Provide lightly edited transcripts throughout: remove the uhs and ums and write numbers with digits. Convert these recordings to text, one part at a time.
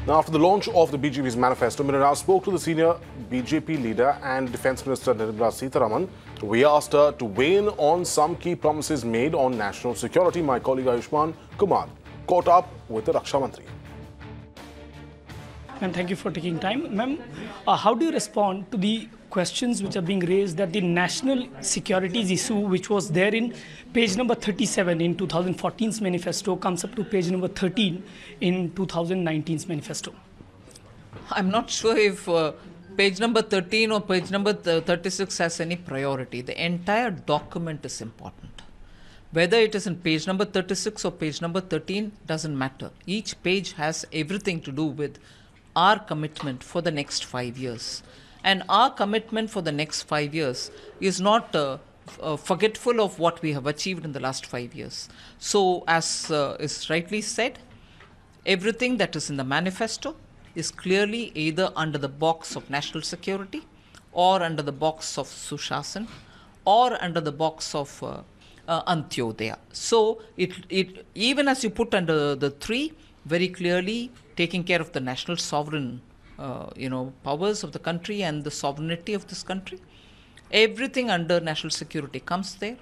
Now, after the launch of the BJP's manifesto, Mirana spoke to the senior BJP leader and Defence Minister Nirmala Sitharaman. We asked her to weigh in on some key promises made on national security. My colleague Ayushman Kumar caught up with the Raksha Mantri. Ma'am, thank you for taking time. Ma'am, how do you respond to the questions which are being raised that the national securities issue, which was there in page number 37 in 2014's manifesto, comes up to page number 13 in 2019's manifesto? I'm not sure if page number 13 or page number 36 has any priority. The entire document is important. Whether it is in page number 36 or page number 13 doesn't matter. Each page has everything to do with our commitment for the next 5 years. And our commitment for the next 5 years is not forgetful of what we have achieved in the last 5 years. So, as is rightly said, everything that is in the manifesto is clearly either under the box of national security or under the box of Sushasan or under the box of Antyodaya. So, it even as you put under the three, very clearly taking care of the national sovereign powers of the country and the sovereignty of this country. Everything under national security comes there.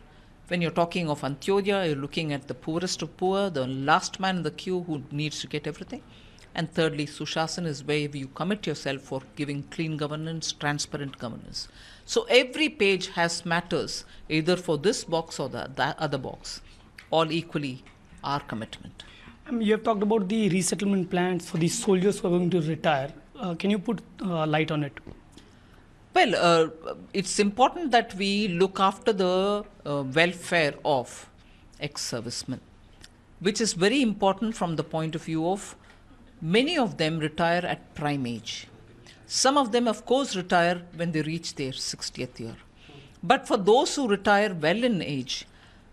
When you're talking of Antyodaya, you're looking at the poorest of poor, the last man in the queue who needs to get everything. And thirdly, Sushasan is where you commit yourself for giving clean governance, transparent governance. So every page has matters either for this box or the other box, all equally our commitment. You have talked about the resettlement plans for the soldiers who are going to retire. Can you put light on it? Well, it's important that we look after the welfare of ex-servicemen, which is very important from the point of view of many of them retire at prime age. Some of them, of course, retire when they reach their 60th year. But for those who retire well in age,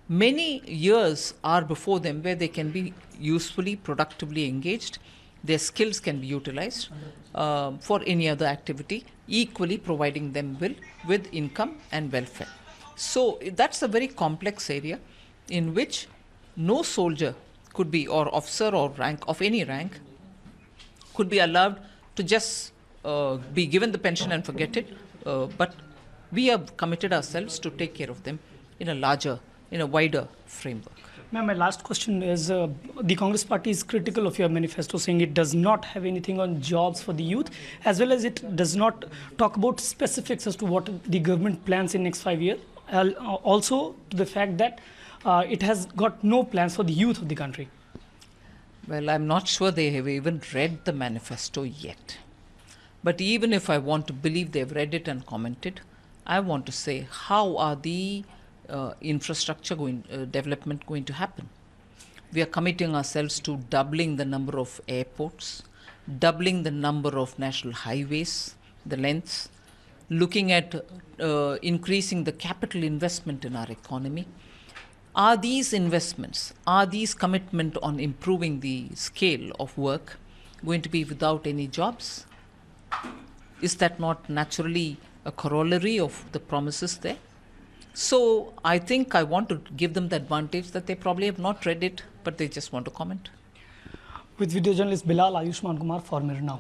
many years are before them where they can be usefully, productively engaged. Their skills can be utilized for any other activity, equally providing them with income and welfare. So that's a very complex area in which no soldier could be, or officer or rank of any rank, could be allowed to just be given the pension and forget it. But we have committed ourselves to take care of them in a wider framework. Ma'am, my last question is, the Congress party is critical of your manifesto, saying it does not have anything on jobs for the youth, as well as it does not talk about specifics as to what the government plans in next 5 years. Also, to the fact that it has got no plans for the youth of the country. Well, I'm not sure they have even read the manifesto yet. But even if I want to believe they've read it and commented, I want to say, how are the infrastructure development going to happen? We are committing ourselves to doubling the number of airports, doubling the number of national highways, the lengths, looking at increasing the capital investment in our economy. Are these investments, are these commitment on improving the scale of work going to be without any jobs? Is that not naturally a corollary of the promises there? So I think I want to give them the advantage that they probably have not read it, but they just want to comment. With video journalist Bilal, Ayushman Kumar for Mirana.